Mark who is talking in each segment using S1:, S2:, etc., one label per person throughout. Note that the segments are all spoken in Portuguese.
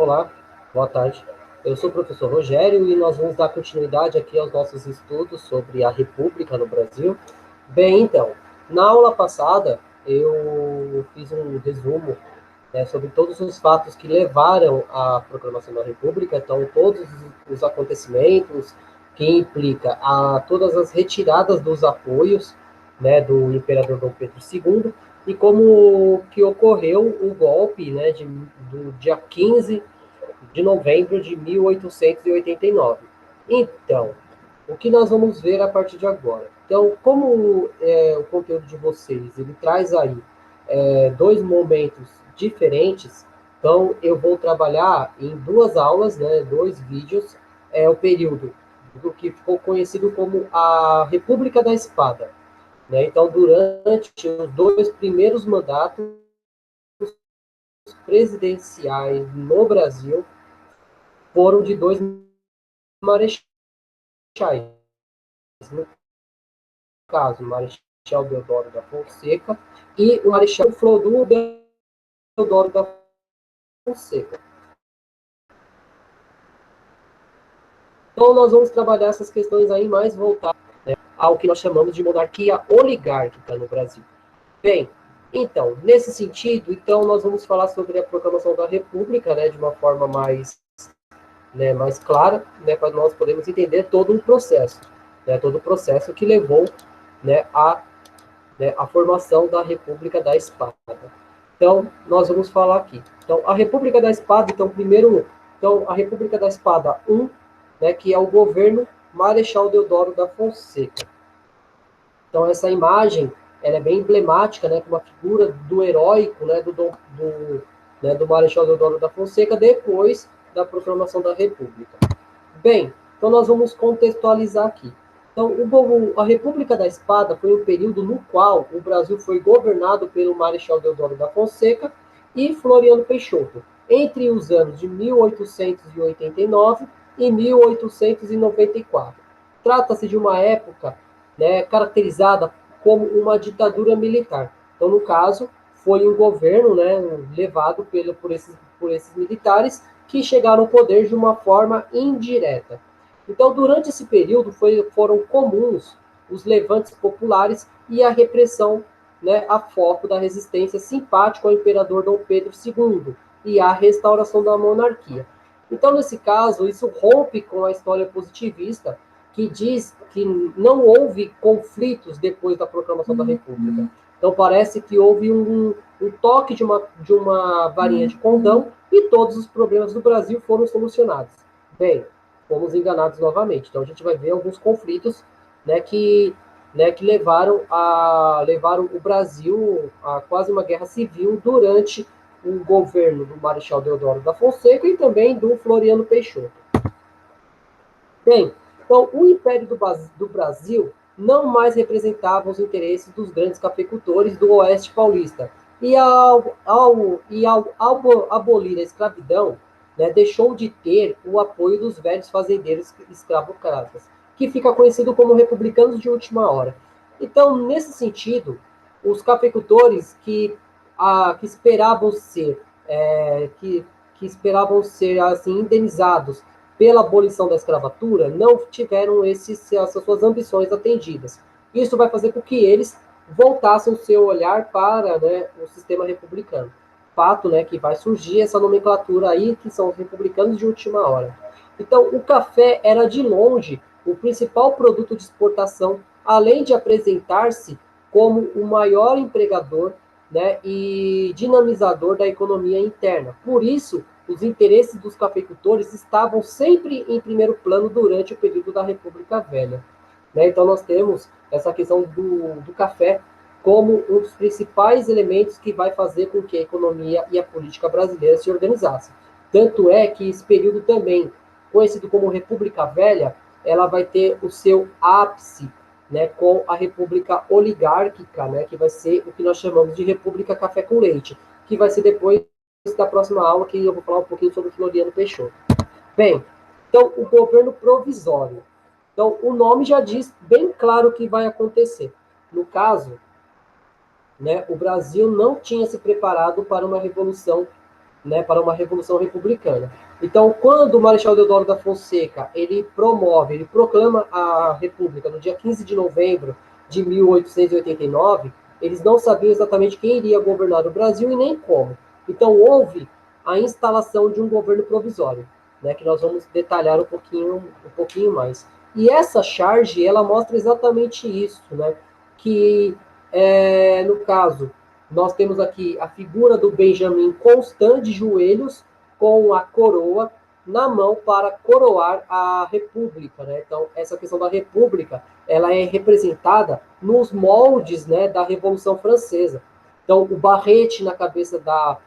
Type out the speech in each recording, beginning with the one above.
S1: Olá, boa tarde. Eu sou o professor Rogério e nós vamos dar continuidade aqui aos nossos estudos sobre a República no Brasil. Bem, então, na aula passada eu fiz um resumo, né, sobre todos os fatos que levaram à proclamação da República, então todos os acontecimentos que implica a todas as retiradas dos apoios, né, do imperador Dom Pedro II, e como que ocorreu o golpe, né, do dia 15 de novembro de 1889. Então, o que nós vamos ver a partir de agora? Então, como o conteúdo de vocês, ele traz aí dois momentos diferentes, então eu vou trabalhar em duas aulas, né, dois vídeos, o período do que ficou conhecido como a República da Espada. Né? Então, durante os dois primeiros mandatos presidenciais no Brasil, foram de dois marechais. No caso, o Marechal Deodoro da Fonseca e o Marechal Flodor Deodoro da Fonseca. Então, nós vamos trabalhar essas questões aí mais voltadas, né, ao que nós chamamos de monarquia oligárquica no Brasil. Bem, então, nesse sentido, então, nós vamos falar sobre a proclamação da República, né, de uma forma mais, né, mais clara, né, para nós podermos entender todo o processo, né, todo o processo que levou, né, a formação da República da Espada. Então, nós vamos falar aqui. Então, a República da Espada, então, primeiro, então, a República da Espada 1, né, que é o governo Marechal Deodoro da Fonseca. Então, essa imagem, ela é bem emblemática, né, com uma figura do heróico, né, do Marechal Deodoro da Fonseca, depois da proclamação da República. Bem, então nós vamos contextualizar aqui. Então, a República da Espada foi um período no qual o Brasil foi governado pelo Marechal Deodoro da Fonseca e Floriano Peixoto, entre os anos de 1889 e 1894. Trata-se de uma época, né, caracterizada como uma ditadura militar. Então, no caso, foi um governo, né, levado por esses militares que chegaram ao poder de uma forma indireta. Então, durante esse período, foram comuns os levantes populares e a repressão, né, a foco da resistência simpática ao imperador Dom Pedro II e a restauração da monarquia. Então, nesse caso, isso rompe com a história positivista, que diz que não houve conflitos depois da proclamação da República. Então, parece que houve um toque de uma varinha de condão e todos os problemas do Brasil foram solucionados. Bem, fomos enganados novamente. Então, a gente vai ver alguns conflitos, né, que levaram o Brasil a quase uma guerra civil durante o governo do Marechal Deodoro da Fonseca e também do Floriano Peixoto. Bem, então, o Império do Brasil não mais representava os interesses dos grandes cafeicultores do Oeste Paulista. E ao abolir a escravidão, né, deixou de ter o apoio dos velhos fazendeiros escravocratas, que fica conhecido como republicanos de última hora. Então, nesse sentido, os cafeicultores que esperavam ser assim indenizados pela abolição da escravatura, não tiveram essas suas ambições atendidas. Isso vai fazer com que eles voltassem o seu olhar para, né, o sistema republicano. Fato, né, que vai surgir essa nomenclatura aí, que são os republicanos de última hora. Então, o café era, de longe, o principal produto de exportação, além de apresentar-se como o maior empregador, né, e dinamizador da economia interna. Por isso, os interesses dos cafeicultores estavam sempre em primeiro plano durante o período da República Velha. Né? Então, nós temos essa questão do café como um dos principais elementos que vai fazer com que a economia e a política brasileira se organizassem. Tanto é que esse período também, conhecido como República Velha, ela vai ter o seu ápice, né, com a República Oligárquica, né, que vai ser o que nós chamamos de República Café com Leite, que vai ser depois da próxima aula, que eu vou falar um pouquinho sobre Floriano Peixoto. Bem, então, o governo provisório. Então, o nome já diz bem claro o que vai acontecer. No caso, né, o Brasil não tinha se preparado para uma revolução né, para uma revolução republicana. Então, quando o Marechal Deodoro da Fonseca, ele proclama a República no dia 15 de novembro de 1889, eles não sabiam exatamente quem iria governar o Brasil e nem como. Então, houve a instalação de um governo provisório, né, que nós vamos detalhar um pouquinho mais. E essa charge, ela mostra exatamente isso, né, que, no caso, nós temos aqui a figura do Benjamin Constant de joelhos, com a coroa na mão para coroar a República, né? Então, essa questão da República, ela é representada nos moldes, né, da Revolução Francesa. Então, o barrete na cabeça da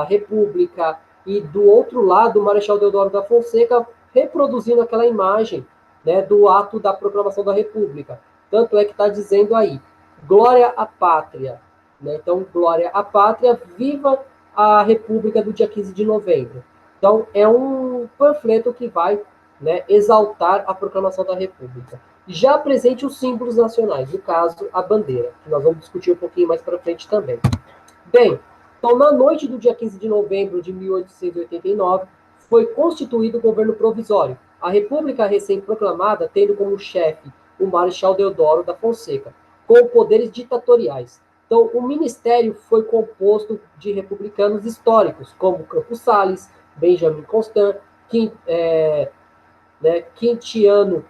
S1: República e do outro lado, o Marechal Deodoro da Fonseca reproduzindo aquela imagem, né, do ato da proclamação da República. Tanto é que está dizendo aí, glória à pátria, né? Então, glória à pátria, viva a República do dia 15 de novembro. Então, é um panfleto que vai, né, exaltar a proclamação da República. Já apresente os símbolos nacionais, no caso, a bandeira, que nós vamos discutir um pouquinho mais para frente também. Bem, então, na noite do dia 15 de novembro de 1889, foi constituído o governo provisório, a República recém-proclamada tendo como chefe o Marechal Deodoro da Fonseca, com poderes ditatoriais. Então, o ministério foi composto de republicanos históricos, como Campos Salles, Benjamin Constant, Quintiano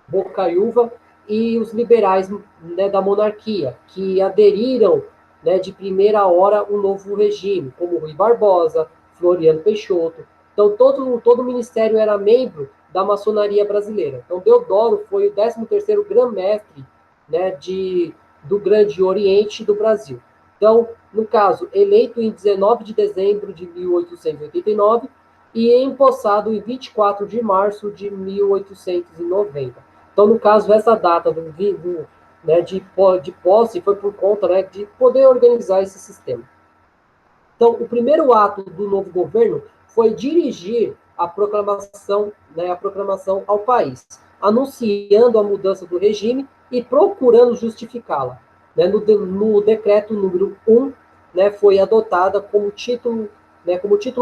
S1: Bocaiúva e os liberais, né, da monarquia, que aderiram, né, de primeira hora um novo regime, como Rui Barbosa, Floriano Peixoto. Então, todo o ministério era membro da maçonaria brasileira. Então, Deodoro foi o 13º grã-mestre, né, do Grande Oriente do Brasil. Então, no caso, eleito em 19 de dezembro de 1889 e empossado em 24 de março de 1890. Então, no caso, essa data né, de posse foi por conta, né, de poder organizar esse sistema. Então, o primeiro ato do novo governo foi dirigir a proclamação, né, ao país, anunciando a mudança do regime e procurando justificá-la. Né, no decreto número 1, né, foi adotada como título, né,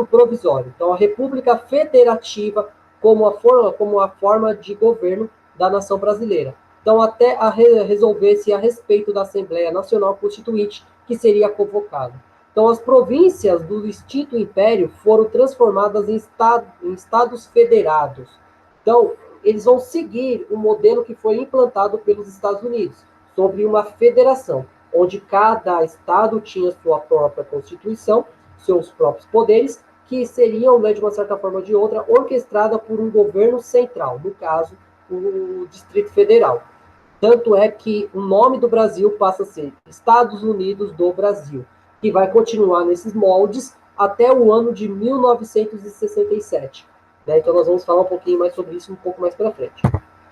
S1: provisório. Então, a República Federativa como a forma de governo da nação brasileira. Então, até resolver-se a respeito da Assembleia Nacional Constituinte, que seria convocada. Então, as províncias do extinto império foram transformadas em estados federados. Então, eles vão seguir o modelo que foi implantado pelos Estados Unidos, sobre uma federação, onde cada estado tinha sua própria constituição, seus próprios poderes, que seriam, né, de uma certa forma ou de outra, orquestrada por um governo central, no caso, o Distrito Federal. Tanto é que o nome do Brasil passa a ser Estados Unidos do Brasil, que vai continuar nesses moldes até o ano de 1967. Né? Então, nós vamos falar um pouquinho mais sobre isso um pouco mais para frente.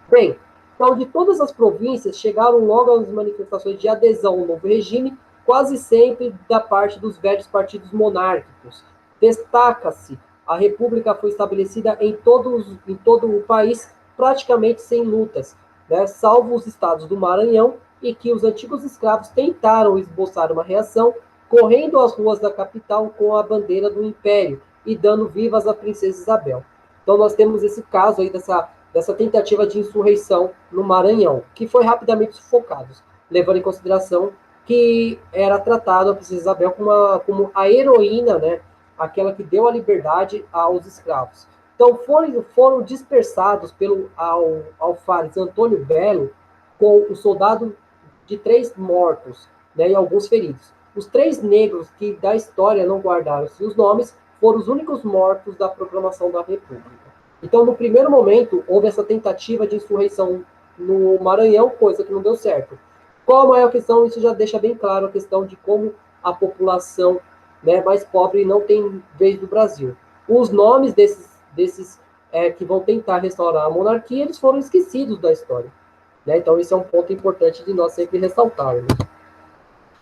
S1: Bem, então, de todas as províncias, chegaram logo as manifestações de adesão ao novo regime, quase sempre da parte dos velhos partidos monárquicos. Destaca-se, a República foi estabelecida em todo o país, praticamente sem lutas, né, salvo os estados do Maranhão, e que os antigos escravos tentaram esboçar uma reação, correndo às ruas da capital com a bandeira do Império e dando vivas à princesa Isabel. Então nós temos esse caso aí dessa tentativa de insurreição no Maranhão, que foi rapidamente sufocado, levando em consideração que era tratado a princesa Isabel como a heroína, né, aquela que deu a liberdade aos escravos. Então foram dispersados pelo alfares Antônio Belo, com o soldado de 3 mortos, né, e alguns feridos. Os 3 negros que da história não guardaram seus nomes foram os únicos mortos da proclamação da República. Então, no primeiro momento, houve essa tentativa de insurreição no Maranhão, coisa que não deu certo. Qual a maior questão? Isso já deixa bem claro a questão de como a população, né, mais pobre não tem vez no Brasil. Os nomes desses que vão tentar restaurar a monarquia, eles foram esquecidos da história. Né? Então, isso é um ponto importante de nós sempre ressaltarmos.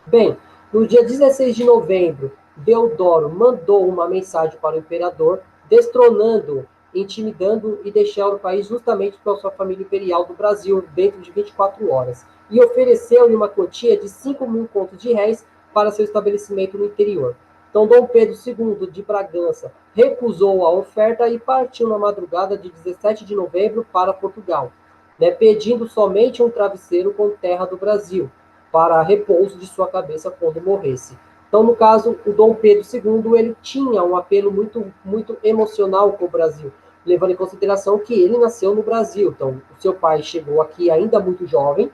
S1: Bem, no dia 16 de novembro, Deodoro mandou uma mensagem para o imperador, destronando, intimidando e deixando o país justamente para a sua família imperial do Brasil dentro de 24 horas, e ofereceu-lhe uma quantia de 5.000 contos de réis para seu estabelecimento no interior. Então, Dom Pedro II de Bragança recusou a oferta e partiu na madrugada de 17 de novembro para Portugal, né, pedindo somente um travesseiro com terra do Brasil, para repouso de sua cabeça quando morresse. Então, no caso, o Dom Pedro II, ele tinha um apelo muito emocional com o Brasil, levando em consideração que ele nasceu no Brasil. Então, o seu pai chegou aqui ainda muito jovem,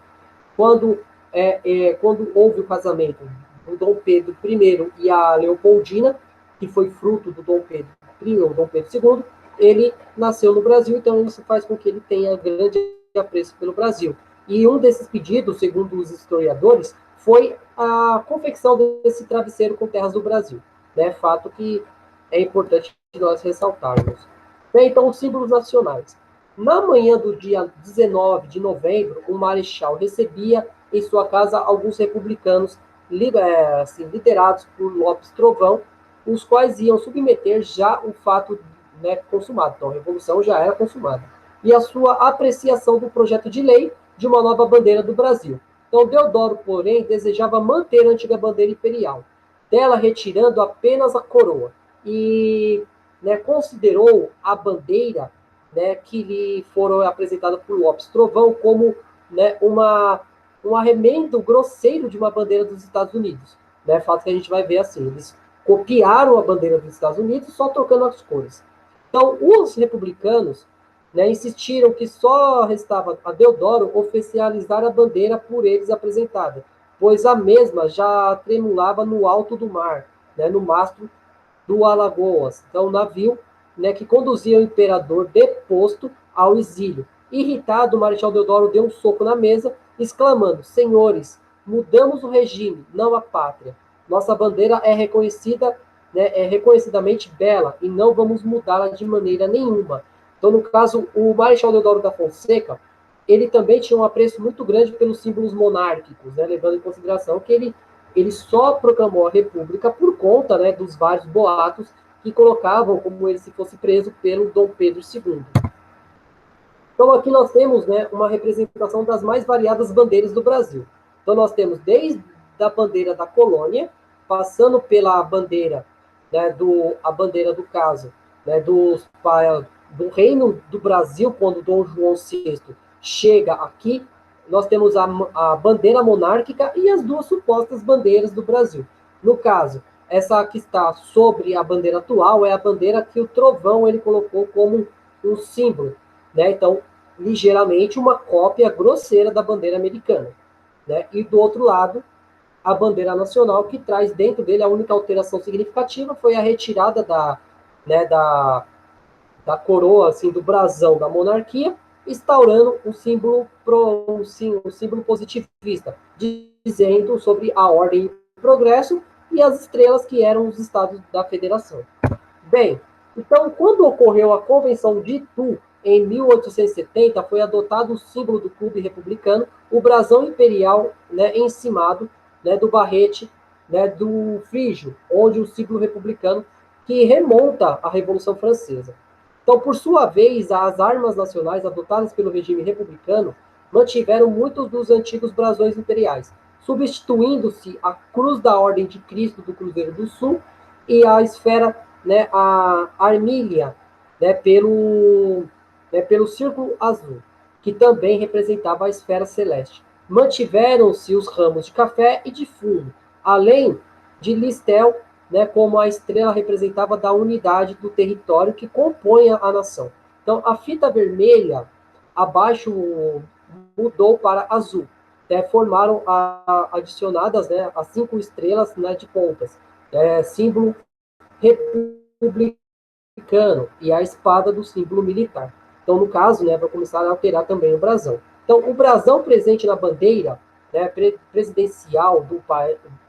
S1: quando, quando houve o casamento do Dom Pedro I e a Leopoldina, que foi fruto do Dom Pedro I, ou Dom Pedro II, ele nasceu no Brasil, então isso faz com que ele tenha grande apreço pelo Brasil. E um desses pedidos, segundo os historiadores, foi a confecção desse travesseiro com terras do Brasil, né? Fato que é importante nós ressaltarmos. Bem, então, os símbolos nacionais. Na manhã do dia 19 de novembro, o Marechal recebia em sua casa alguns republicanos liderados por Lopes Trovão, os quais iam submeter já o fato, né, consumado. Então, a Revolução já era consumada. E a sua apreciação do projeto de lei de uma nova bandeira do Brasil. Então, Deodoro, porém, desejava manter a antiga bandeira imperial, dela retirando apenas a coroa. E, né, considerou a bandeira, né, que lhe foram apresentadas por Lopes Trovão como, né, um arremendo grosseiro de uma bandeira dos Estados Unidos. Né, fato que a gente vai ver assim, eles copiaram a bandeira dos Estados Unidos só trocando as cores. Então, os republicanos, né, insistiram que só restava a Deodoro oficializar a bandeira por eles apresentada, pois a mesma já tremulava no alto do mar, né, no mastro do Alagoas, então o navio, né, que conduzia o imperador deposto ao exílio. Irritado, o Marechal Deodoro deu um soco na mesa, exclamando: senhores, mudamos o regime, não a pátria. Nossa bandeira é reconhecida, né, é reconhecidamente bela, e não vamos mudá-la de maneira nenhuma. Então, no caso, o Marechal Deodoro da Fonseca, ele também tinha um apreço muito grande pelos símbolos monárquicos, né, levando em consideração que ele só proclamou a República por conta, né, dos vários boatos que colocavam como ele se fosse preso pelo Dom Pedro II. Então aqui nós temos, né, uma representação das mais variadas bandeiras do Brasil. Então nós temos desde a bandeira da colônia, passando pela bandeira, né, a bandeira do caso, né, do Reino do Brasil, quando Dom João VI chega aqui, nós temos a bandeira monárquica e as duas supostas bandeiras do Brasil. No caso, essa que está sobre a bandeira atual é a bandeira que o Trovão ele colocou como um símbolo, né? Então, ligeiramente uma cópia grosseira da bandeira americana, né? E do outro lado, a bandeira nacional, que traz dentro dele a única alteração significativa foi a retirada da coroa, assim, do brasão da monarquia, instaurando um símbolo positivista, dizendo sobre a ordem e o progresso e as estrelas que eram os estados da federação. Bem, então, quando ocorreu a Convenção de Itu, em 1870, foi adotado o símbolo do Clube Republicano, o brasão imperial, né, encimado, né, do barrete, né, do frígio, onde o símbolo republicano que remonta à Revolução Francesa. Então, por sua vez, as armas nacionais adotadas pelo regime republicano mantiveram muitos dos antigos brasões imperiais, substituindo-se a Cruz da Ordem de Cristo do Cruzeiro do Sul e a esfera, né, a armília, né, pelo círculo azul, que também representava a esfera celeste. Mantiveram-se os ramos de café e de fumo, além de listel, né, como a estrela representava da unidade do território que compõe a nação. Então, a fita vermelha abaixo mudou para azul. Né, formaram adicionadas, né, as 5 estrelas, né, de pontas, símbolo republicano e a espada do símbolo militar. Então, no caso, né, vai começar a alterar também o brasão. Então, o brasão presente na bandeira, né, presidencial do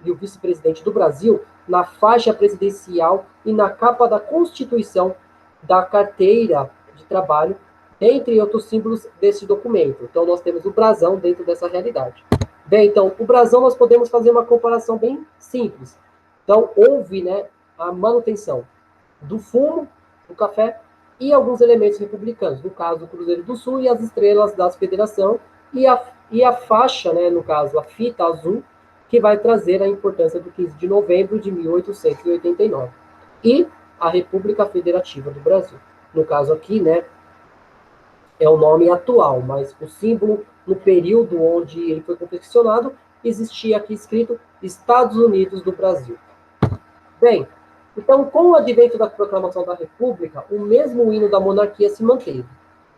S1: e o vice-presidente do Brasil, na faixa presidencial e na capa da Constituição, da carteira de trabalho, entre outros símbolos desse documento. Então, nós temos o brasão dentro dessa realidade. Bem, então, o brasão nós podemos fazer uma comparação bem simples. Então, houve, né, a manutenção do fumo, do café e alguns elementos republicanos, no caso do Cruzeiro do Sul e as estrelas da Federação e a faixa, né, no caso a fita azul, que vai trazer a importância do 15 de novembro de 1889. E a República Federativa do Brasil. No caso aqui, né, é o nome atual, mas o símbolo, no período onde ele foi confeccionado, existia aqui escrito Estados Unidos do Brasil. Bem, então, com o advento da proclamação da República, o mesmo hino da monarquia se manteve.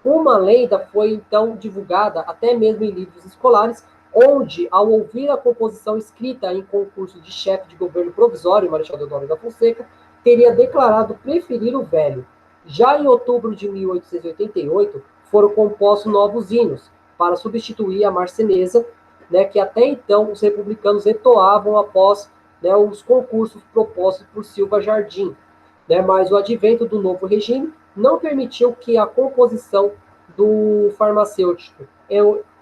S1: Uma lenda foi, então, divulgada até mesmo em livros escolares, onde, ao ouvir a composição escrita em concurso de chefe de governo provisório, Marechal Deodoro da Fonseca, teria declarado preferir o velho. Já em outubro de 1888, foram compostos novos hinos, para substituir a marcenesa, né, que até então os republicanos entoavam após, né, os concursos propostos por Silva Jardim, né, mas o advento do novo regime não permitiu que a composição do farmacêutico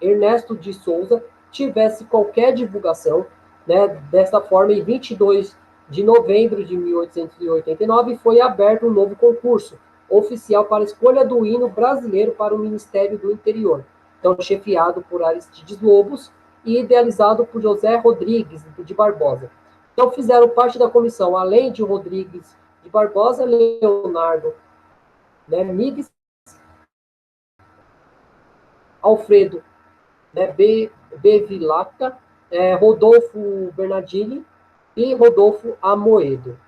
S1: Ernesto de Souza tivesse qualquer divulgação, né. Desta forma, em 22 de novembro de 1889, foi aberto um novo concurso oficial para a escolha do hino brasileiro para o Ministério do Interior, então chefiado por Aristides Lobos e idealizado por José Rodrigues de Barbosa. Então fizeram parte da comissão, além de Rodrigues de Barbosa, Leonardo, né, Migues, Alfredo, né, Bevilacqua, Rodolfo Bernardini e Rodolfo Amoedo.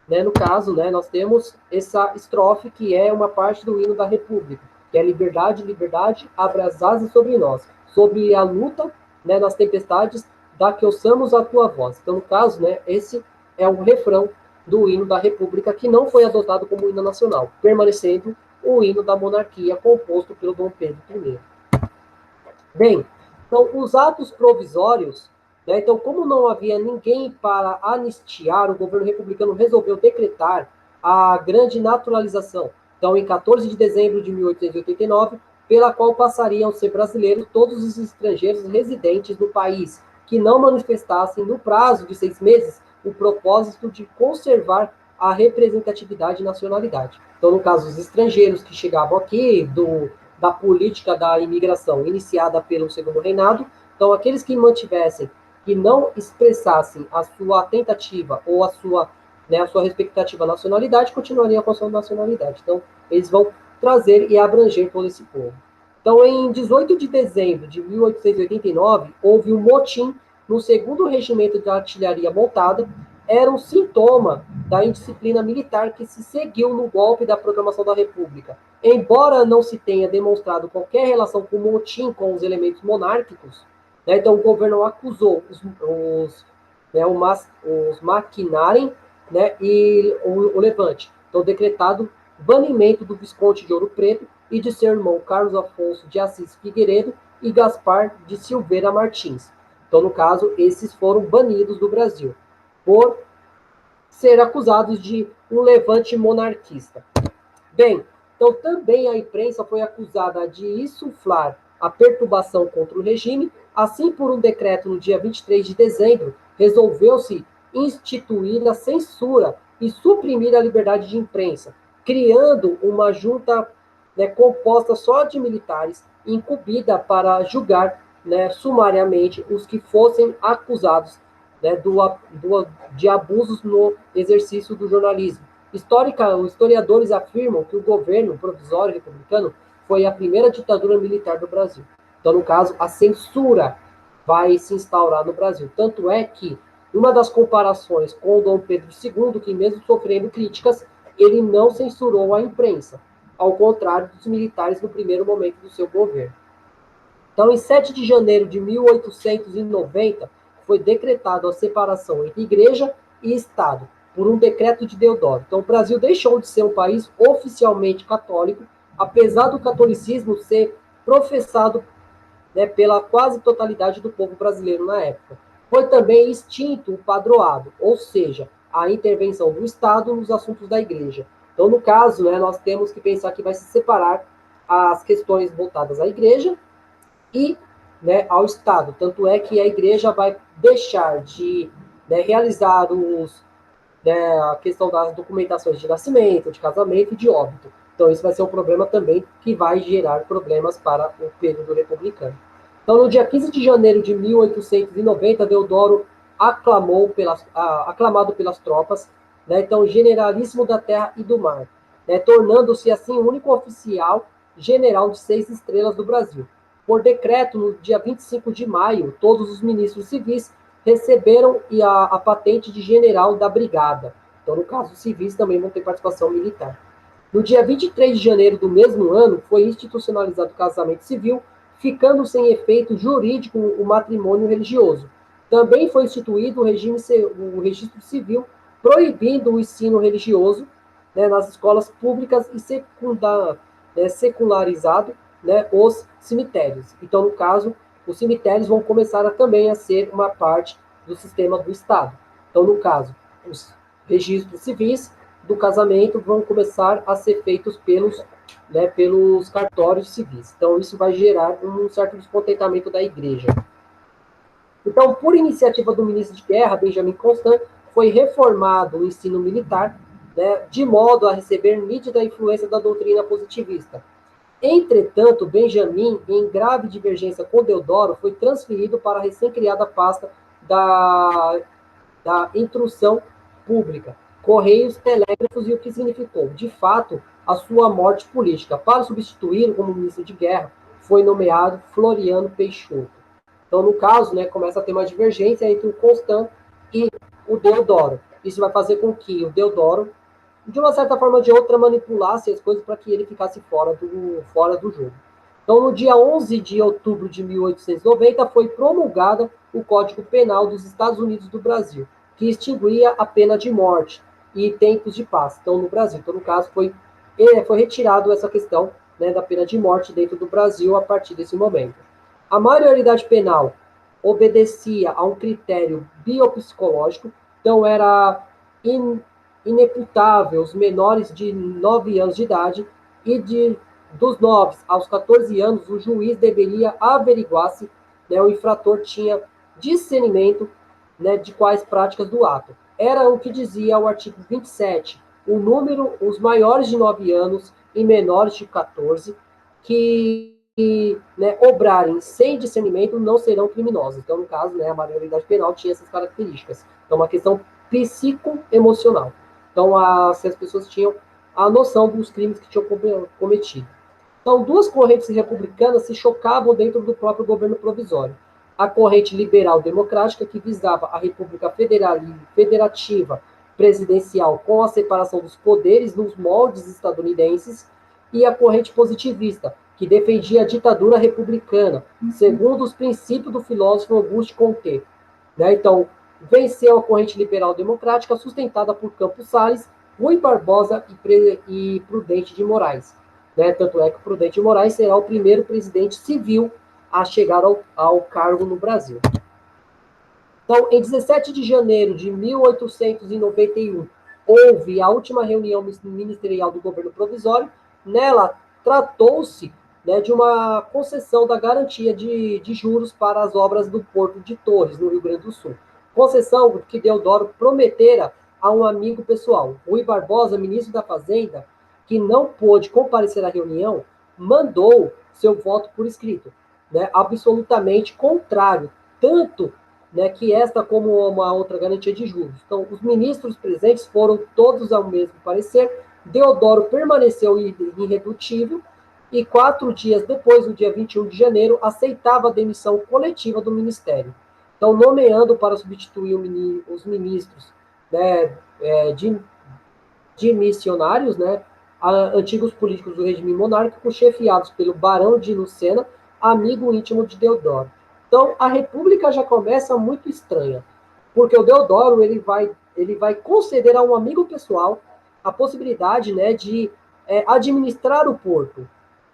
S1: Né, no caso, né, nós temos essa estrofe que é uma parte do hino da República, que é liberdade, liberdade, abra as asas sobre nós, sobre a luta, né, nas tempestades, dá que ouçamos a tua voz. Então, no caso, né, esse é o refrão do hino da República, que não foi adotado como hino nacional, permanecendo o hino da monarquia composto pelo Dom Pedro I. Bem, então, os atos provisórios, né, então, como não havia ninguém para anistiar, o governo republicano resolveu decretar a grande naturalização. Então, em 14 de dezembro de 1889, pela qual passariam a ser brasileiros todos os estrangeiros residentes no país, que não manifestassem, no prazo de 6 meses, o propósito de conservar a representatividade e nacionalidade. Então, no caso, os estrangeiros que chegavam aqui, da política da imigração iniciada pelo Segundo Reinado, então, aqueles que mantivessem, que não expressassem a sua tentativa ou a sua respectativa nacionalidade, continuariam com a sua nacionalidade. Então, eles vão trazer e abranger todo esse povo. Então, em 18 de dezembro de 1889, houve um motim no 2º Regimento de Artilharia Montada. Era um sintoma da indisciplina militar que se seguiu no golpe da proclamação da República. Embora não se tenha demonstrado qualquer relação com o motim com os elementos monárquicos, né, então o governo acusou os maquinarem, né, e o levante. Então, decretado banimento do Visconde de Ouro Preto e de seu irmão Carlos Afonso de Assis Figueiredo e Gaspar de Silveira Martins. Então, no caso, esses foram banidos do Brasil por ser acusados de um levante monarquista. Bem, então também a imprensa foi acusada de insuflar a perturbação contra o regime. Assim, por um decreto no dia 23 de dezembro, resolveu-se instituir a censura e suprimir a liberdade de imprensa, criando uma junta, né, composta só de militares, incumbida para julgar, né, sumariamente os que fossem acusados, né, de abusos no exercício do jornalismo. Os historiadores afirmam que o governo provisório republicano foi a primeira ditadura militar do Brasil. Então, no caso, a censura vai se instaurar no Brasil. Tanto é que uma das comparações com o Dom Pedro II, que mesmo sofrendo críticas, ele não censurou a imprensa, ao contrário dos militares no primeiro momento do seu governo. Então, em 7 de janeiro de 1890, foi decretada a separação entre igreja e Estado, por um decreto de Deodoro. Então, o Brasil deixou de ser um país oficialmente católico, apesar do catolicismo ser professado, né, pela quase totalidade do povo brasileiro na época. Foi também extinto o padroado, ou seja, a intervenção do Estado nos assuntos da igreja. Então, no caso, né, nós temos que pensar que vai se separar as questões voltadas à igreja e, né, ao Estado. Tanto é que a igreja vai deixar de, né, realizar a questão das documentações de nascimento, de casamento e de óbito. Então, isso vai ser um problema também que vai gerar problemas para o período republicano. Então, no dia 15 de janeiro de 1890, Deodoro aclamado pelas tropas, né, então generalíssimo da terra e do mar, né, tornando-se assim o único oficial general de 6 estrelas do Brasil. Por decreto, no dia 25 de maio, todos os ministros civis receberam a patente de general da brigada. Então, no caso, os civis também vão ter participação militar. No dia 23 de janeiro do mesmo ano, foi institucionalizado o casamento civil, ficando sem efeito jurídico o matrimônio religioso. Também foi instituído o registro civil, proibindo o ensino religioso, né, nas escolas públicas e secularizado, né, os cemitérios. Então, no caso, os cemitérios vão começar também a ser uma parte do sistema do Estado. Então, no caso, os registros civis do casamento vão começar a ser feitos pelos cartórios civis. Então, isso vai gerar um certo descontentamento da igreja. Então, por iniciativa do ministro de Guerra, Benjamin Constant, foi reformado o ensino militar, né, de modo a receber nítida influência da doutrina positivista. Entretanto, Benjamin, em grave divergência com Deodoro, foi transferido para a recém-criada pasta da instrução pública, Correios, Telégrafos e o que significou, de fato, a sua morte política. Para substituí-lo como ministro de Guerra, foi nomeado Floriano Peixoto. Então, no caso, né, começa a ter uma divergência entre o Constant e o Deodoro. Isso vai fazer com que o Deodoro, de uma certa forma ou de outra, manipulasse as coisas para que ele ficasse fora do jogo. Então, no dia 11 de outubro de 1890, foi promulgada o Código Penal dos Estados Unidos do Brasil, que extinguia a pena de morte e tempos de paz. Então, no Brasil, então, no caso, foi retirado essa questão, né, da pena de morte dentro do Brasil a partir desse momento. A maioridade penal obedecia a um critério biopsicológico, então era ineputável os menores de 9 anos de idade e dos 9 aos 14 anos o juiz deveria averiguar se, né, o infrator tinha discernimento, né, de quais práticas do ato. Era o que dizia o artigo 27, o número, os maiores de 9 anos e menores de 14, né, obrarem sem discernimento não serão criminosos. Então, no caso, né, a maioridade penal tinha essas características. Então, uma questão psicoemocional. Então, se as pessoas tinham a noção dos crimes que tinham cometido. Então, duas correntes republicanas se chocavam dentro do próprio governo provisório. A corrente liberal-democrática, que visava a república federativa presidencial com a separação dos poderes nos moldes estadunidenses, e a corrente positivista, que defendia a ditadura republicana, segundo os princípios do filósofo Auguste Comte. Né? Então, venceu a corrente liberal-democrática, sustentada por Campos Salles, Rui Barbosa e Prudente de Moraes. Né? Tanto é que Prudente de Moraes será o primeiro presidente civil a chegar ao cargo no Brasil. Então, em 17 de janeiro de 1891, houve a última reunião ministerial do governo provisório. Nela, tratou-se, né, de uma concessão da garantia de juros para as obras do Porto de Torres, no Rio Grande do Sul. Concessão que Deodoro prometera a um amigo pessoal. Rui Barbosa, ministro da Fazenda, que não pôde comparecer à reunião, mandou seu voto por escrito, né, absolutamente contrário, tanto, né, que esta como uma outra garantia de juros. Então, os ministros presentes foram todos ao mesmo parecer. Deodoro permaneceu irredutível e 4 dias depois, no dia 21 de janeiro, aceitava a demissão coletiva do ministério. Então, nomeando para substituir os ministros, né, de missionários, né, antigos políticos do regime monárquico, chefiados pelo Barão de Lucena, amigo íntimo de Deodoro. Então, a República já começa muito estranha, porque o Deodoro ele vai conceder a um amigo pessoal a possibilidade, né, de administrar o porto.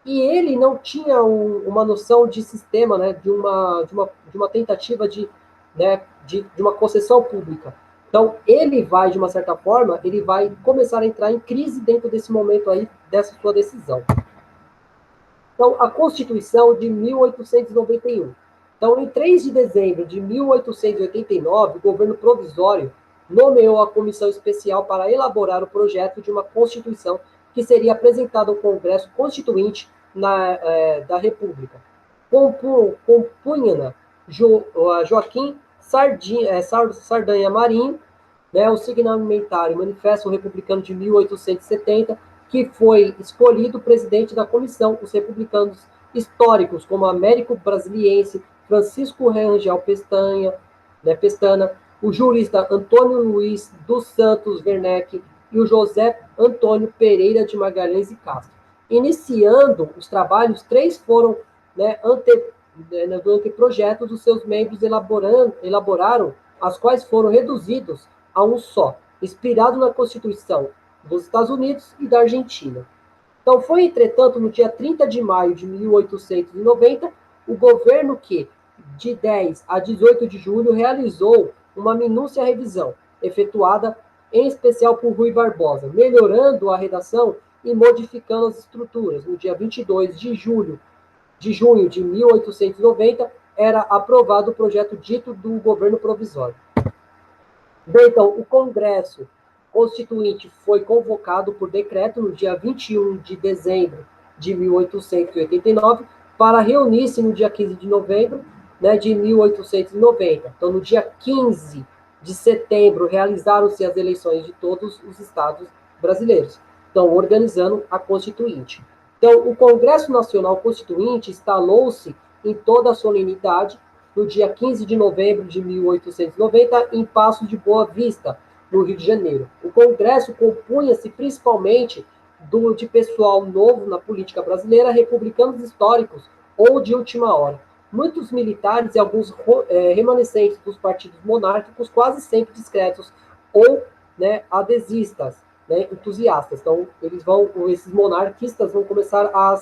S1: E ele não tinha uma noção de sistema, né, de uma tentativa né, de uma concessão pública. Então, ele vai, de uma certa forma, ele vai começar a entrar em crise dentro desse momento aí, dessa sua decisão. Então, a Constituição de 1891. Então, em 3 de dezembro de 1889, o governo provisório nomeou a comissão especial para elaborar o projeto de uma Constituição que seria apresentado ao Congresso Constituinte da República. Compunha-na Joaquim Saldanha Marinho, né, o signatário Manifesto Republicano de 1870, que foi escolhido presidente da comissão, os republicanos históricos, como Américo Brasiliense, Francisco Rangel Pestana, o jurista Antônio Luiz dos Santos Werneck e o José Antônio Pereira de Magalhães e Castro. Iniciando os trabalhos, 3 foram, né, do anteprojeto dos seus membros elaboraram, as quais foram reduzidos a um só, inspirado na Constituição dos Estados Unidos e da Argentina. Então, foi, entretanto, no dia 30 de maio de 1890, o governo que, de 10 a 18 de julho, realizou uma minúcia revisão, efetuada em especial por Rui Barbosa, melhorando a redação e modificando as estruturas. No dia 22 de junho de 1890, era aprovado o projeto dito do governo provisório. Bem, então, o Congresso Constituinte foi convocado por decreto no dia 21 de dezembro de 1889 para reunir-se no dia 15 de novembro, né, de 1890. Então, no dia 15 de setembro, realizaram-se as eleições de todos os estados brasileiros, então, organizando a Constituinte. Então, o Congresso Nacional Constituinte instalou-se em toda a solenidade no dia 15 de novembro de 1890, em Paços de Boa Vista, no Rio de Janeiro. O Congresso compunha-se principalmente de pessoal novo na política brasileira, republicanos históricos ou de última hora. Muitos militares e alguns remanescentes dos partidos monárquicos, quase sempre discretos, ou, né, adesistas, né, entusiastas. Então, esses monarquistas vão começar a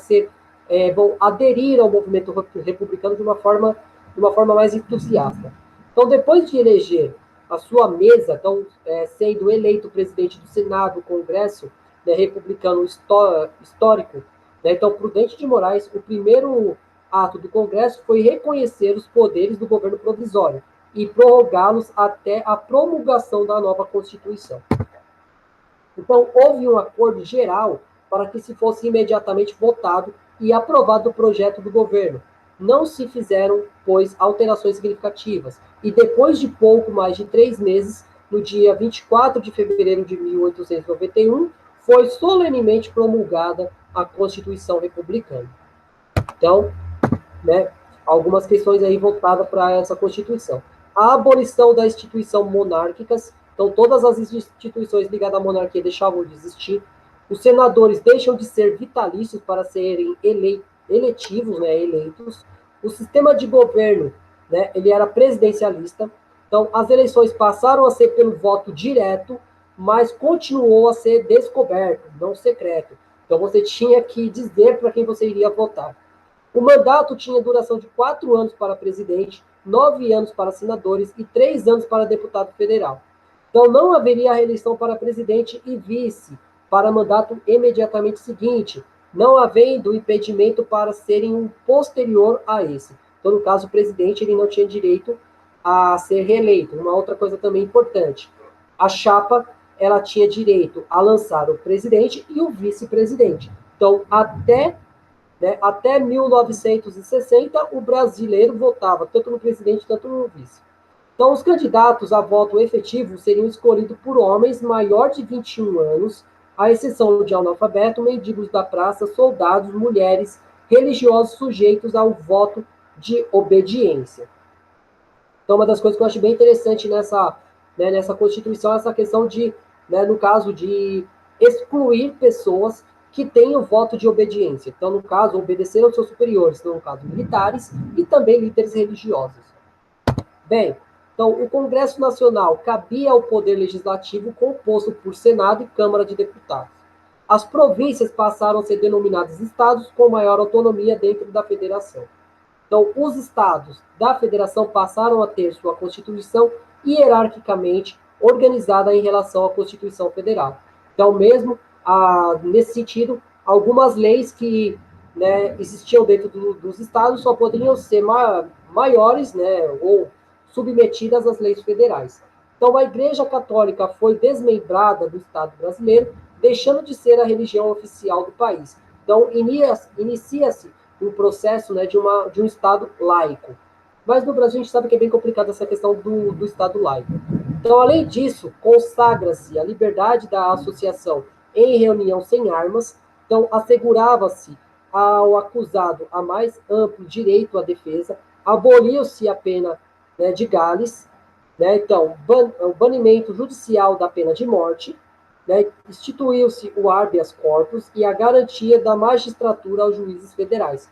S1: vão aderir ao movimento republicano de uma forma mais entusiasta. Então, depois de eleger a sua mesa, então, sendo eleito presidente do Senado, Congresso, né, republicano histórico, né, então, Prudente de Moraes, o primeiro ato do Congresso foi reconhecer os poderes do governo provisório e prorrogá-los até a promulgação da nova Constituição. Então, houve um acordo geral para que se fosse imediatamente votado e aprovado o projeto do governo. Não se fizeram, pois, alterações significativas. E depois de pouco mais de 3 meses, no dia 24 de fevereiro de 1891, foi solenemente promulgada a Constituição Republicana. Então, né, algumas questões aí voltadas para essa Constituição. A abolição da instituição monárquicas, então todas as instituições ligadas à monarquia deixavam de existir. Os senadores deixam de ser vitalícios para serem eletivos, né, eleitos. O sistema de governo, né, ele era presidencialista. Então, as eleições passaram a ser pelo voto direto, mas continuou a ser descoberto, não secreto. Então, você tinha que dizer para quem você iria votar. O mandato tinha duração de 4 anos para presidente, 9 anos para senadores e 3 anos para deputado federal. Então, não haveria reeleição para presidente e vice para mandato imediatamente seguinte, não havendo impedimento para serem um posterior a esse. Então, no caso, o presidente ele não tinha direito a ser reeleito. Uma outra coisa também importante, a chapa ela tinha direito a lançar o presidente e o vice-presidente. Então, até 1960, o brasileiro votava tanto no presidente quanto no vice. Então, os candidatos a voto efetivo seriam escolhidos por homens maiores de 21 anos, à exceção de analfabeto, mendigos da praça, soldados, mulheres, religiosos sujeitos ao voto de obediência. Então, uma das coisas que eu acho bem interessante nessa Constituição é essa questão de, né, no caso, de excluir pessoas que têm o voto de obediência. Então, no caso, obedecer aos seus superiores, no caso, militares e também líderes religiosos. Bem, então, o Congresso Nacional cabia ao Poder Legislativo composto por Senado e Câmara de Deputados. As províncias passaram a ser denominadas estados com maior autonomia dentro da federação. Então, os estados da federação passaram a ter sua Constituição hierarquicamente organizada em relação à Constituição Federal. Então, mesmo nesse sentido, algumas leis que, né, existiam dentro dos estados só poderiam ser maiores, né, ou submetidas às leis federais. Então, a Igreja Católica foi desmembrada do Estado brasileiro, deixando de ser a religião oficial do país. Então, inicia-se um processo, né, de um Estado laico. Mas no Brasil a gente sabe que é bem complicado essa questão do Estado laico. Então, além disso, consagra-se a liberdade da associação em reunião sem armas. Então, assegurava-se ao acusado a mais amplo direito à defesa, aboliu-se a pena, né, de Gales, né, então, o banimento judicial da pena de morte, né, instituiu-se o habeas corpus e a garantia da magistratura aos juízes federais,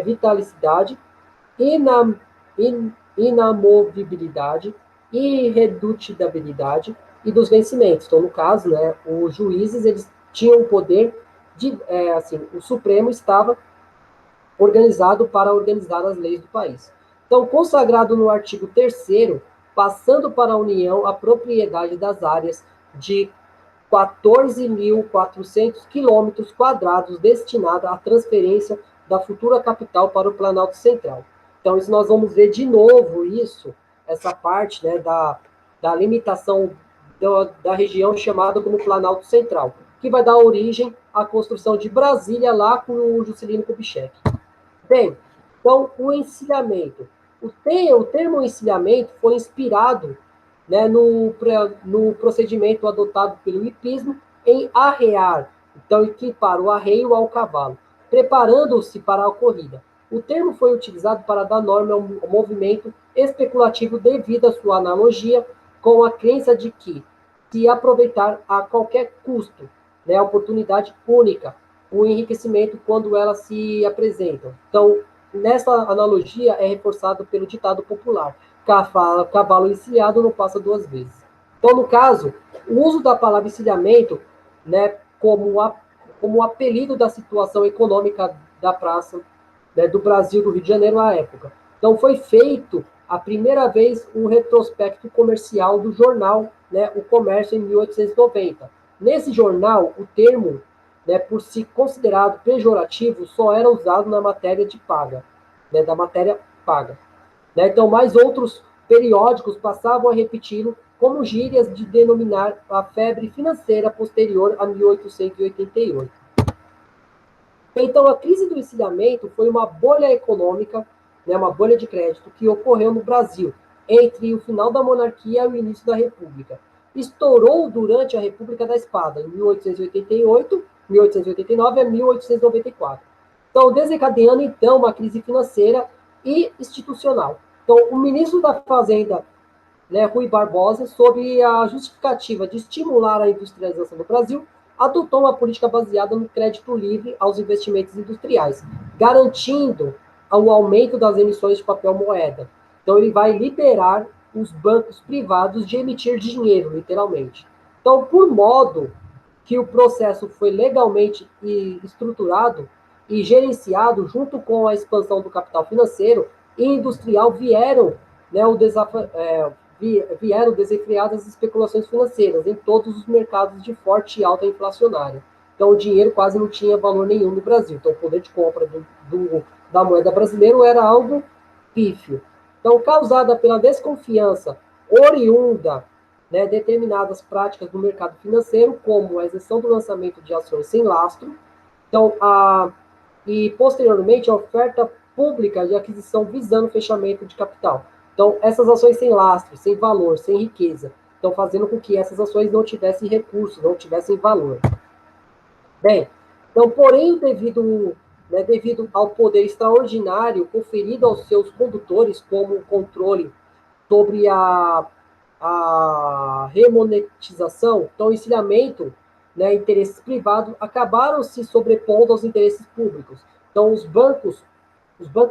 S1: vitalicidade, inam, inamovibilidade, irredutibilidade e dos vencimentos. Então, no caso, né, os juízes eles tinham o poder de, assim, o Supremo estava organizado para organizar as leis do país. Então, consagrado no artigo 3º, passando para a União a propriedade das áreas de 14.400 quilômetros quadrados destinada à transferência da futura capital para o Planalto Central. Então, isso nós vamos ver de novo isso, essa parte, né, da limitação da região chamada como Planalto Central, que vai dar origem à construção de Brasília lá com o Juscelino Kubitschek. Bem, então o encilhamento. O termo encilhamento foi inspirado, né, no procedimento adotado pelo hipismo em arrear, então equipar o arreio ao cavalo, preparando-se para a corrida. O termo foi utilizado para dar nome ao movimento especulativo devido à sua analogia com a crença de que se aproveitar a qualquer custo, né, a oportunidade única, o enriquecimento quando elas se apresentam. Então, nessa analogia é reforçado pelo ditado popular: cavalo encilhado não passa duas vezes. Então, no caso, o uso da palavra encilhamento, né, como apelido da situação econômica da praça, né, do Brasil, do Rio de Janeiro à época. Então, foi feito a primeira vez um retrospecto comercial do jornal, né, O Comércio, em 1890. Nesse jornal, o termo, né, por se considerado pejorativo, só era usado na matéria de paga, né, da matéria paga. Né? Então, mais outros periódicos passavam a repeti-lo como gírias de denominar a febre financeira posterior a 1888. Então, a crise do encilhamento foi uma bolha econômica, né, uma bolha de crédito que ocorreu no Brasil entre o final da monarquia e o início da República. Estourou durante a República da Espada, em 1888, 1889 a 1894. Então, desencadeando, então, uma crise financeira e institucional. Então, o ministro da Fazenda, né, Rui Barbosa, sob a justificativa de estimular a industrialização do Brasil, adotou uma política baseada no crédito livre aos investimentos industriais, garantindo o aumento das emissões de papel moeda. Então, ele vai liberar os bancos privados de emitir dinheiro, literalmente. Então, por modo que o processo foi legalmente estruturado e gerenciado junto com a expansão do capital financeiro e industrial, vieram, né, vieram desenfreadas as especulações financeiras em todos os mercados de forte e alta inflacionária. Então, o dinheiro quase não tinha valor nenhum no Brasil. Então, o poder de compra da moeda brasileira era algo pífio. Então, causada pela desconfiança oriunda, né, determinadas práticas do mercado financeiro, como a isenção do lançamento de ações sem lastro, então, e posteriormente a oferta pública de aquisição visando fechamento de capital. Então, essas ações sem lastro, sem valor, sem riqueza, estão fazendo com que essas ações não tivessem recursos, não tivessem valor. Bem, então, porém, devido ao poder extraordinário conferido aos seus condutores, como o controle sobre a remonetização, então, o encilhamento, né, interesses privados, acabaram se sobrepondo aos interesses públicos. Então, os bancos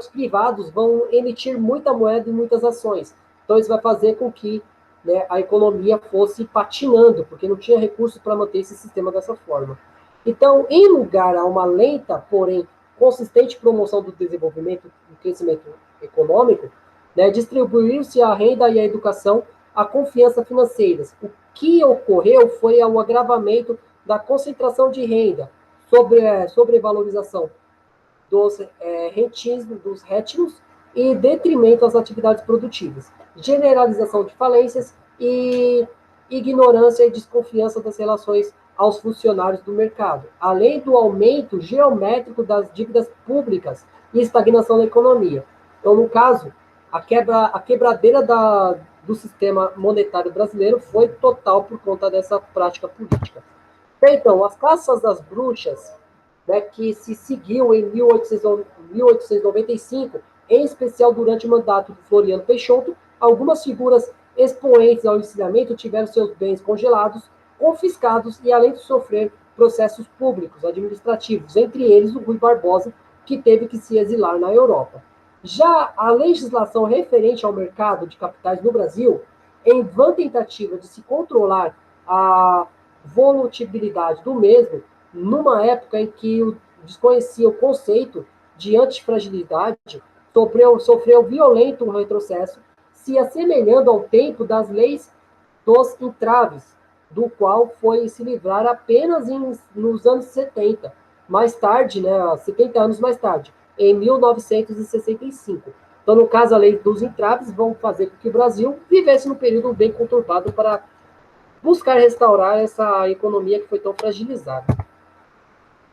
S1: privados vão emitir muita moeda e muitas ações. Então, isso vai fazer com que, né, a economia fosse patinando, porque não tinha recursos para manter esse sistema dessa forma. Então, em lugar a uma lenta, porém consistente promoção do desenvolvimento e crescimento econômico, né, distribuiu-se a renda e a educação, a confiança financeiras. O que ocorreu foi o agravamento da concentração de renda, sobrevalorização dos rétimos e detrimento às atividades produtivas, generalização de falências e ignorância e desconfiança das relações aos funcionários do mercado, além do aumento geométrico das dívidas públicas e estagnação da economia. Então, no caso, a quebradeira do sistema monetário brasileiro foi total por conta dessa prática política. Então, as caças das bruxas, né, que se seguiu em 1895, em especial durante o mandato de Floriano Peixoto, algumas figuras expoentes ao encilhamento tiveram seus bens congelados, confiscados e, além de sofrer processos públicos, administrativos, entre eles o Rui Barbosa, que teve que se exilar na Europa. Já a legislação referente ao mercado de capitais no Brasil, em vã tentativa de se controlar a volatilidade do mesmo, numa época em que desconhecia o conceito de antifragilidade, sofreu violento retrocesso, se assemelhando ao tempo das leis dos entraves, do qual foi se livrar apenas nos anos 70, mais tarde, né, 70 anos mais tarde, em 1965. Então, no caso, a lei dos entraves vão fazer com que o Brasil vivesse num período bem conturbado para buscar restaurar essa economia que foi tão fragilizada.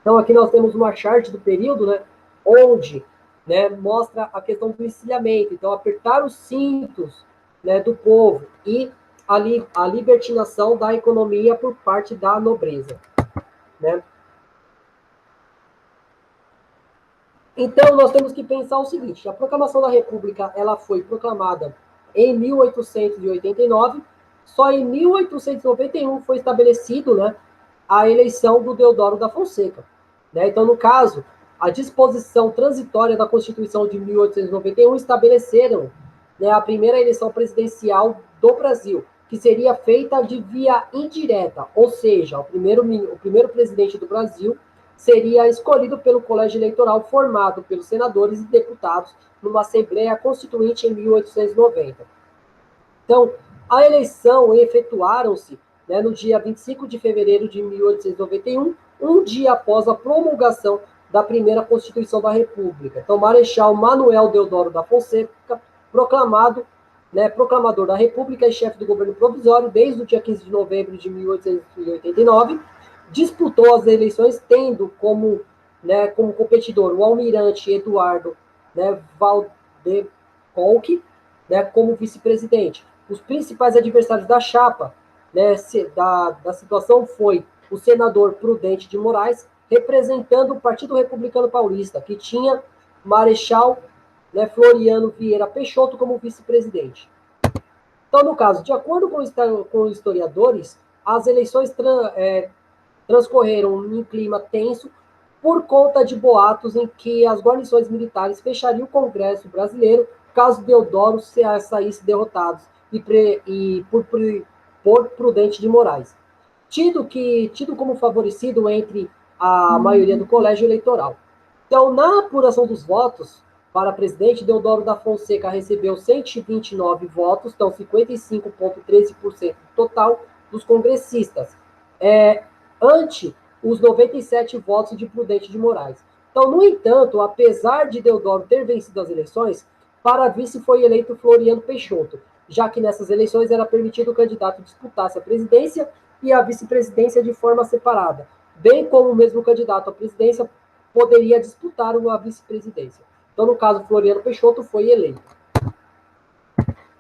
S1: Então, aqui nós temos uma chart do período, né, onde, né, mostra a questão do encilhamento. Então, apertar os cintos, né, do povo e a libertinação da economia por parte da nobreza, né? Então, nós temos que pensar o seguinte: a proclamação da República ela foi proclamada em 1889, só em 1891 foi estabelecido, né, a eleição do Deodoro da Fonseca. Né? Então, no caso, a disposição transitória da Constituição de 1891 estabeleceram, né, a primeira eleição presidencial do Brasil, que seria feita de via indireta, ou seja, o primeiro presidente do Brasil seria escolhido pelo colégio eleitoral formado pelos senadores e deputados numa Assembleia Constituinte em 1890. Então, a eleição efetuaram-se, né, no dia 25 de fevereiro de 1891, um dia após a promulgação da primeira Constituição da República. Então, Marechal Manuel Deodoro da Fonseca, proclamador da República e chefe do governo provisório desde o dia 15 de novembro de 1889, disputou as eleições tendo como competidor o almirante Eduardo, né, Valdecolque, né, como vice-presidente. Os principais adversários da chapa, né, da situação foi o senador Prudente de Moraes, representando o Partido Republicano Paulista, que tinha Marechal, né, Floriano Vieira Peixoto como vice-presidente. Então, no caso, de acordo com os historiadores, as eleições transcorreram em clima tenso por conta de boatos em que as guarnições militares fechariam o Congresso brasileiro caso Deodoro saísse derrotados e por Prudente de Moraes, tido como favorecido entre a maioria do colégio eleitoral. Então, na apuração dos votos para presidente, Deodoro da Fonseca recebeu 129 votos, então 55,13% total dos congressistas, ante os 97 votos de Prudente de Moraes. Então, no entanto, apesar de Deodoro ter vencido as eleições, para vice foi eleito Floriano Peixoto, já que nessas eleições era permitido o candidato disputasse a presidência e a vice-presidência de forma separada, bem como o mesmo candidato à presidência poderia disputar uma vice-presidência. Então, no caso, Floriano Peixoto foi eleito.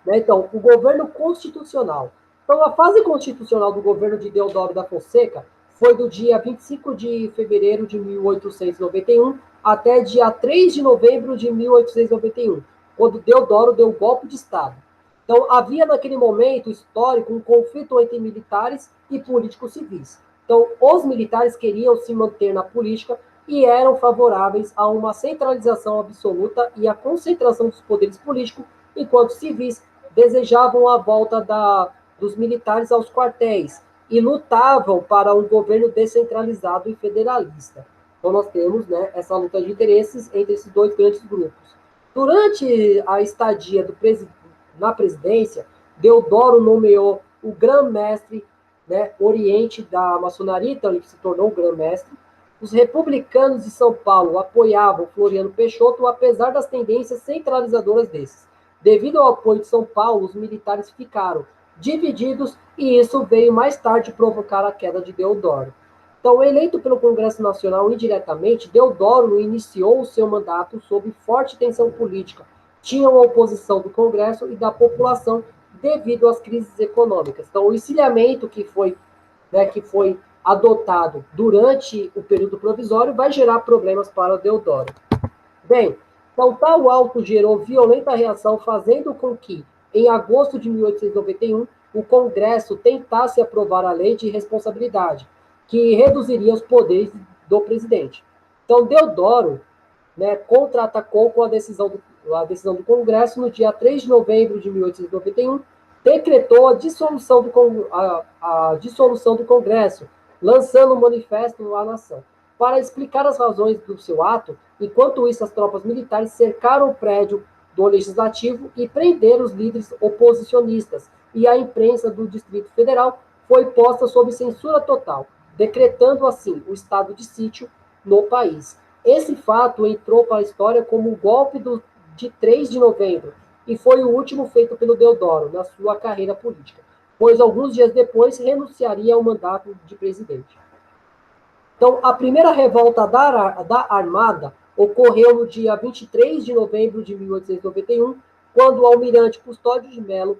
S1: Né? Então, o governo constitucional. Então, a fase constitucional do governo de Deodoro da Fonseca foi do dia 25 de fevereiro de 1891 até dia 3 de novembro de 1891, quando Deodoro deu um golpe de Estado. Então, havia naquele momento histórico um conflito entre militares e políticos civis. Então, os militares queriam se manter na política e eram favoráveis a uma centralização absoluta e a concentração dos poderes políticos, enquanto civis desejavam a volta dos militares aos quartéis e lutavam para um governo descentralizado e federalista. Então, nós temos, né, essa luta de interesses entre esses dois grandes grupos. Durante a estadia na presidência, Deodoro nomeou o grã-mestre, né, oriente da maçonaria, então ele se tornou o grã-mestre. Os republicanos de São Paulo apoiavam Floriano Peixoto, apesar das tendências centralizadoras desses. Devido ao apoio de São Paulo, os militares ficaram divididos e isso veio mais tarde provocar a queda de Deodoro. Então, eleito pelo Congresso Nacional indiretamente, Deodoro iniciou o seu mandato sob forte tensão política. Tinha uma oposição do Congresso e da população devido às crises econômicas. Então, o encilhamento que foi adotado durante o período provisório vai gerar problemas para Deodoro. Bem, então tal auto gerou violenta reação, fazendo com que, em agosto de 1891, o Congresso tentasse aprovar a lei de responsabilidade, que reduziria os poderes do presidente. Então, Deodoro, contra-atacou com a decisão do Congresso no dia 3 de novembro de 1891, decretou a dissolução do Congresso, lançando um manifesto à nação. Para explicar as razões do seu ato, enquanto isso, as tropas militares cercaram o prédio do Legislativo e prenderam os líderes oposicionistas, e a imprensa do Distrito Federal foi posta sob censura total, decretando assim o estado de sítio no país. Esse fato entrou para a história como o golpe de 3 de novembro e foi o último feito pelo Deodoro na sua carreira política, pois alguns dias depois renunciaria ao mandato de presidente. Então, a primeira revolta da Armada ocorreu no dia 23 de novembro de 1891, quando o almirante Custódio de Melo,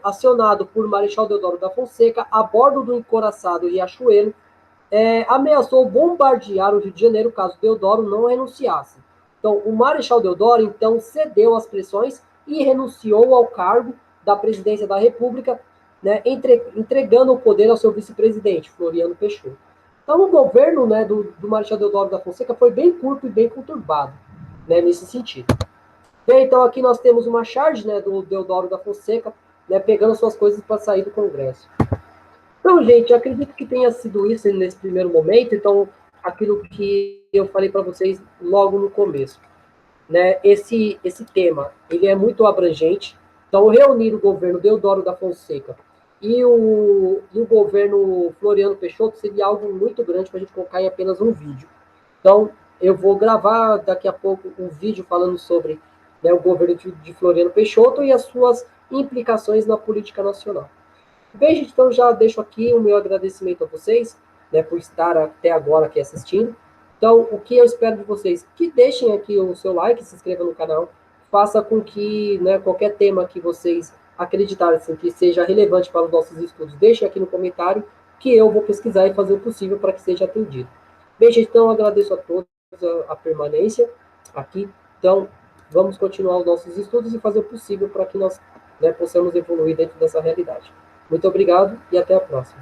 S1: acionado por Marechal Deodoro da Fonseca, a bordo do encoraçado Riachuelo, ameaçou bombardear o Rio de Janeiro caso Deodoro não renunciasse. Então, o Marechal Deodoro, então, cedeu às pressões e renunciou ao cargo da presidência da República, entregando o poder ao seu vice-presidente, Floriano Peixoto. Então, o governo do Marechal Deodoro da Fonseca foi bem curto e bem conturbado, nesse sentido. Bem, então, aqui nós temos uma charge do Deodoro da Fonseca, pegando suas coisas para sair do Congresso. Então, gente, acredito que tenha sido isso nesse primeiro momento. Então, aquilo que eu falei para vocês logo no começo. Esse tema, ele é muito abrangente. Então, reunir o governo Deodoro da Fonseca e o governo Floriano Peixoto seria algo muito grande para a gente colocar em apenas um vídeo. Então, eu vou gravar daqui a pouco um vídeo falando sobre o governo de Floriano Peixoto e as suas implicações na política nacional. Bem, gente, então já deixo aqui o meu agradecimento a vocês, por estar até agora aqui assistindo. Então, o que eu espero de vocês? Que deixem aqui o seu like, se inscrevam no canal, faça com que qualquer tema que vocês acreditarem assim, que seja relevante para os nossos estudos, deixem aqui no comentário, que eu vou pesquisar e fazer o possível para que seja atendido. Bem, gente, então agradeço a todos a permanência aqui. Então, vamos continuar os nossos estudos e fazer o possível para que nós possamos evoluir dentro dessa realidade. Muito obrigado e até a próxima.